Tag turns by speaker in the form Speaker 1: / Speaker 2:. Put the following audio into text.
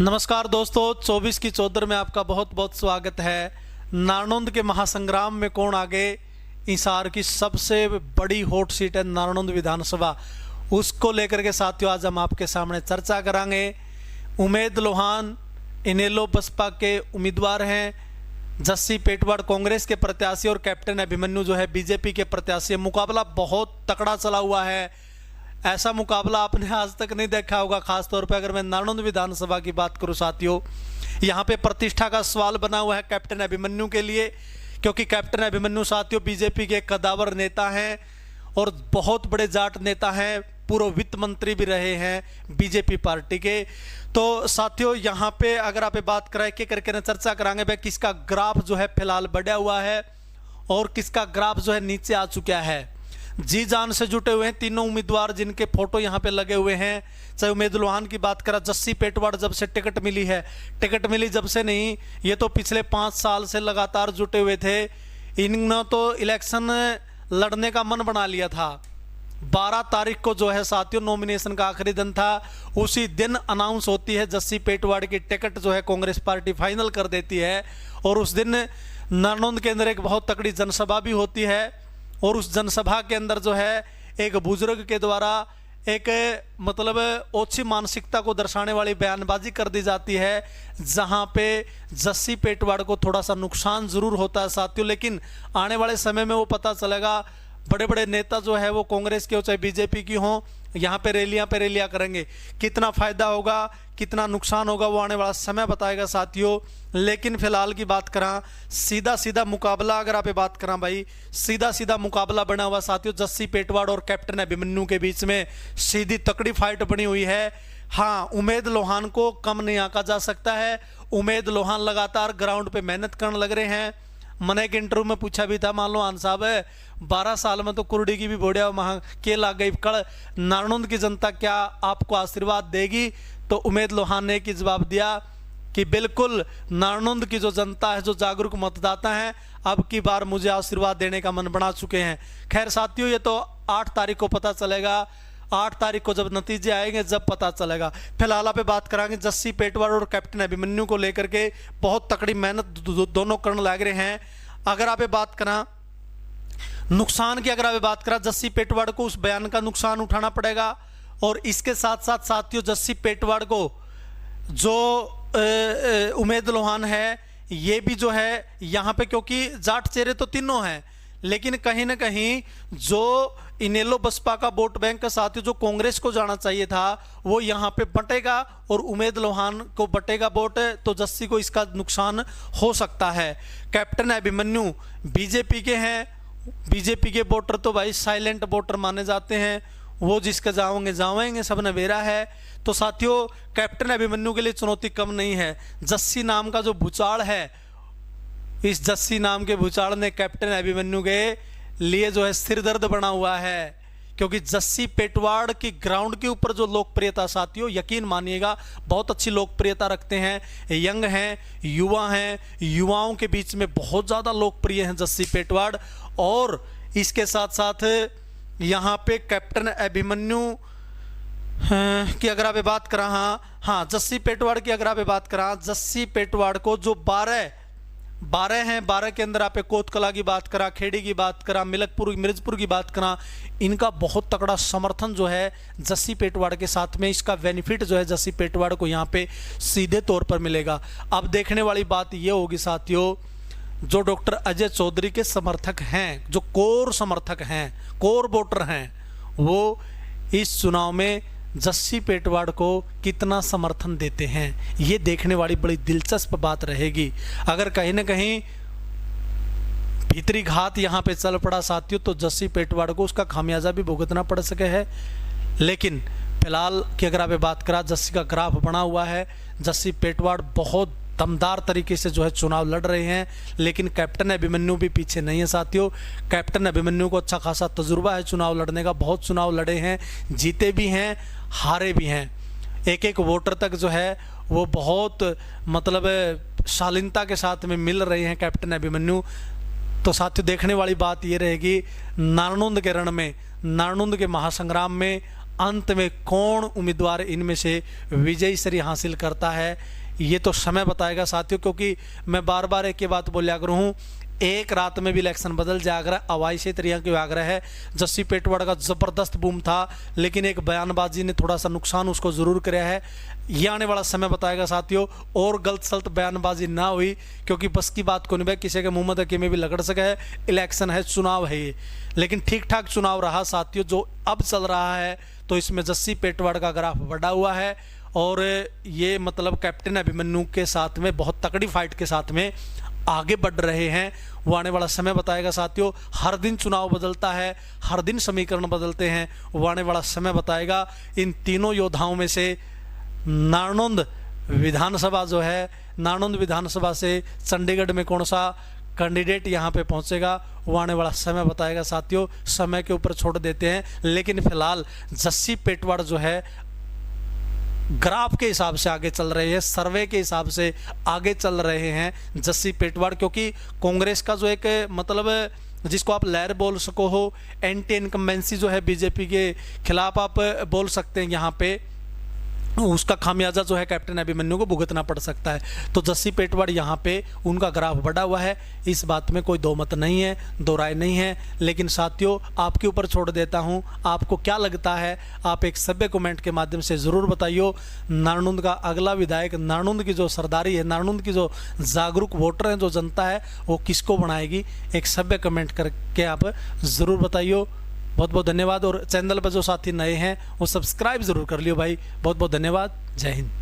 Speaker 1: नमस्कार दोस्तों, 24 की चौधर में आपका बहुत बहुत स्वागत है। नारनौंद के महासंग्राम में कौन आगे, हिसार की सबसे बड़ी हॉट सीट है नारनौंद विधानसभा, उसको लेकर के साथियों आज हम आपके सामने चर्चा करांगे। उमेद लोहान इनेलो बसपा के उम्मीदवार हैं, जस्सी पेटवाड़ कांग्रेस के प्रत्याशी और कैप्टन अभिमन्यु जो है बीजेपी के प्रत्याशी। मुकाबला बहुत तकड़ा चला हुआ है, ऐसा मुकाबला आपने आज तक नहीं देखा होगा। खासतौर पर अगर मैं नारनौंद विधानसभा की बात करूं साथियों, यहाँ पे प्रतिष्ठा का सवाल बना हुआ है कैप्टन अभिमन्यु के लिए, क्योंकि कैप्टन अभिमन्यु साथियों बीजेपी के कदावर नेता हैं और बहुत बड़े जाट नेता हैं, पूर्व वित्त मंत्री भी रहे हैं बीजेपी पार्टी के। तो साथियों यहाँ पे अगर आप बात कराए के करके ना चर्चा कराएंगे भाई किसका ग्राफ जो है फिलहाल बढ़ा हुआ है और किसका ग्राफ जो है नीचे आ चुका है। जी जान से जुटे हुए हैं तीनों उम्मीदवार जिनके फोटो यहाँ पे लगे हुए हैं। चाहे उमेद लोहान की बात करा, जस्सी पेटवाड़ जब से टिकट मिली है, टिकट मिली जब से नहीं, ये तो पिछले 5 साल से लगातार जुटे हुए थे। इन्होंने तो इलेक्शन लड़ने का मन बना लिया था। 12 तारीख को जो है साथियों नॉमिनेशन का आखिरी दिन था, उसी दिन अनाउंस होती है जस्सी पेटवाड़ की टिकट जो है कांग्रेस पार्टी फाइनल कर देती है। और उस दिन नारनौंद के अंदर एक बहुत तगड़ी जनसभा भी होती है और उस जनसभा के अंदर जो है एक बुजुर्ग के द्वारा एक मतलब ओछी मानसिकता को दर्शाने वाली बयानबाजी कर दी जाती है, जहां पे जस्सी पेटवाड़ को थोड़ा सा नुकसान जरूर होता है साथियों। लेकिन आने वाले समय में वो पता चलेगा। बड़े बड़े नेता जो है वो कांग्रेस के हो चाहे बीजेपी की हो, यहाँ पे रैलियां करेंगे। कितना फायदा होगा कितना नुकसान होगा वो आने वाला समय बताएगा साथियों। लेकिन फिलहाल की बात करा, सीधा सीधा मुकाबला अगर आप बात करा भाई, सीधा सीधा मुकाबला बना हुआ साथियों जस्सी पेटवाड़ और कैप्टन अभिमन्यु के बीच में सीधी तकड़ी फाइट बनी हुई है। हाँ, उमेद लोहान को कम नहीं आंका जा सकता है। उमेद लोहान लगातार ग्राउंड पे मेहनत करने लग रहे हैं। मैंने एक इंटरव्यू में पूछा भी था, मान लो आन साहब 12 साल में तो कुर्डी की भी बोड़िया वहां के लाग गई कड़, नारनौंद की जनता क्या आपको आशीर्वाद देगी? तो उमेद लोहान ने की जवाब दिया कि बिल्कुल नारनौंद की जो जनता है, जो जागरूक मतदाता हैं, अब की बार मुझे आशीर्वाद देने का मन बना चुके हैं। खैर साथियों ये तो 8 तारीख को पता चलेगा, 8 तारीख को जब नतीजे आएंगे जब पता चलेगा। फिलहाल आप बात करांगे जस्सी पेटवाड़ और कैप्टन अभिमन्यु को लेकर के बहुत तकड़ी मेहनत दोनों करने लग रहे हैं। अगर आप बात करा नुकसान की, अगर आप बात करा जस्सी पेटवाड़ को उस बयान का नुकसान उठाना पड़ेगा और इसके साथ साथ साथियों जस्सी पेटवाड़ को जो उमेद लोहान है ये भी जो है यहाँ पे, क्योंकि जाट चेहरे तो तीनों हैं, लेकिन कहीं ना कहीं जो इनेलो बसपा का वोट बैंक का साथियों जो कांग्रेस को जाना चाहिए था वो यहाँ पे बटेगा और उमेद लोहान को बटेगा वोट, तो जस्सी को इसका नुकसान हो सकता है। कैप्टन अभिमन्यु बीजेपी के हैं, बीजेपी के वोटर तो भाई साइलेंट वोटर माने जाते हैं, वो जिसके जाएंगे सब नवेरा है। तो साथियों कैप्टन अभिमन्यु के लिए चुनौती कम नहीं है। जस्सी नाम का जो भूचाल है, इस जस्सी नाम के भूचाल ने कैप्टन अभिमन्यु के लिए जो है सिर दर्द बना हुआ है, क्योंकि जस्सी पेटवाड़ की ग्राउंड के ऊपर जो लोकप्रियता साथियों यकीन मानिएगा बहुत अच्छी लोकप्रियता रखते हैं, यंग हैं, युवा हैं, युवाओं के बीच में बहुत ज़्यादा लोकप्रिय हैं जस्सी पेटवाड़। और इसके साथ साथ यहाँ पे कैप्टन अभिमन्यु की अगर आप बात करा, हाँ जस्सी पेटवाड़ की अगर आप बात करा, जस्सी पेटवाड़ को जो 12 हैं, 12 के अंदर आप कोतकला की बात करा, खेड़ी की बात करा, मिर्जपुर की बात करा, इनका बहुत तगड़ा समर्थन जो है जस्सी पेटवाड़ के साथ में, इसका बेनिफिट जो है जस्सी पेटवाड़ को यहाँ पे सीधे तौर पर मिलेगा। अब देखने वाली बात ये होगी साथियों, जो डॉक्टर अजय चौधरी के समर्थक हैं, जो कोर समर्थक हैं, कोर वोटर हैं, वो इस चुनाव में जस्सी पेटवाड़ को कितना समर्थन देते हैं, ये देखने वाली बड़ी दिलचस्प बात रहेगी। अगर कहीं ना कहीं भीतरी घात यहाँ पे चल पड़ा साथियों, तो जस्सी पेटवाड़ को उसका खामियाजा भी भुगतना पड़ सके है। लेकिन फिलहाल की अगर आप बात करा, जस्सी का ग्राफ बना हुआ है, जस्सी पेटवाड़ बहुत दमदार तरीके से जो है चुनाव लड़ रहे हैं, लेकिन कैप्टन अभिमन्यु भी पीछे नहीं है साथियों। कैप्टन अभिमन्यु को अच्छा खासा तजुर्बा है चुनाव लड़ने का, बहुत चुनाव लड़े हैं, जीते भी हैं, हारे भी हैं। एक एक वोटर तक जो है वो बहुत मतलब शालीनता के साथ में मिल रहे हैं कैप्टन अभिमन्यु। तो साथियों देखने वाली बात ये रहेगी नारनौंद के रण में, नारनौंद के महासंग्राम में अंत में कौन उम्मीदवार इनमें से विजयी श्री हासिल करता है ये तो समय बताएगा साथियों, क्योंकि मैं बार बार एक ही बात बोलिया करूँ हूँ, एक रात में भी इलेक्शन बदल जाएगा। अवाई से तरिया के आग्रह है। जस्सी पेटवाड़ का ज़बरदस्त बूम था, लेकिन एक बयानबाजी ने थोड़ा सा नुकसान उसको ज़रूर कराया है। ये आने वाला समय बताएगा साथियों। और गलत सलत बयानबाजी ना हुई, क्योंकि बस की बात को नहीं भाई, किसी के मुँह में तक में भी लगड़ सके है। इलेक्शन है, चुनाव है ये, लेकिन ठीक ठाक चुनाव रहा साथियों जो अब चल रहा है। तो इसमें जस्सी पेटवाड़ का ग्राफ बढ़ा हुआ है और ये मतलब कैप्टन अभिमन्यु के साथ में बहुत तकड़ी फाइट के साथ में आगे बढ़ रहे हैं। वो आने वाला समय बताएगा साथियों। हर दिन चुनाव बदलता है, हर दिन समीकरण बदलते हैं, वो आने वाला समय बताएगा। इन तीनों योद्धाओं में से नारनौंद विधानसभा जो है, नारनौंद विधानसभा से चंडीगढ़ में कौन सा कैंडिडेट यहाँ पे पहुँचेगा वो आने वाला समय बताएगा साथियों। समय के ऊपर छोड़ देते हैं, लेकिन फिलहाल जस्सी पेटवाड़ जो है ग्राफ के हिसाब से आगे चल रहे हैं, सर्वे के हिसाब से आगे चल रहे हैं जस्सी पेटवाड़। क्योंकि कांग्रेस का जो एक मतलब जिसको आप लहर बोल सको हो, एंटी इनकम्बेंसी जो है बीजेपी के खिलाफ आप बोल सकते हैं, यहाँ पे उसका खामियाजा जो है कैप्टन अभिमन्यु को भुगतना पड़ सकता है। तो जस्सी पेटवाड़ यहाँ पे उनका ग्राफ बढ़ा हुआ है, इस बात में कोई दो मत नहीं है, दो राय नहीं है। लेकिन साथियों आपके ऊपर छोड़ देता हूँ, आपको क्या लगता है आप एक सभ्य कमेंट के माध्यम से ज़रूर बताइए। नारनौंद का अगला विधायक, नारनौंद की जो सरदारी है, नारनौंद की जो जागरूक वोटर हैं, जो जनता है, वो किसको बनाएगी, एक सभ्य कमेंट करके आप ज़रूर बताइए। बहुत बहुत धन्यवाद। और चैनल पर जो साथी नए हैं वो सब्सक्राइब ज़रूर कर लियो भाई। बहुत बहुत धन्यवाद। जय हिंद।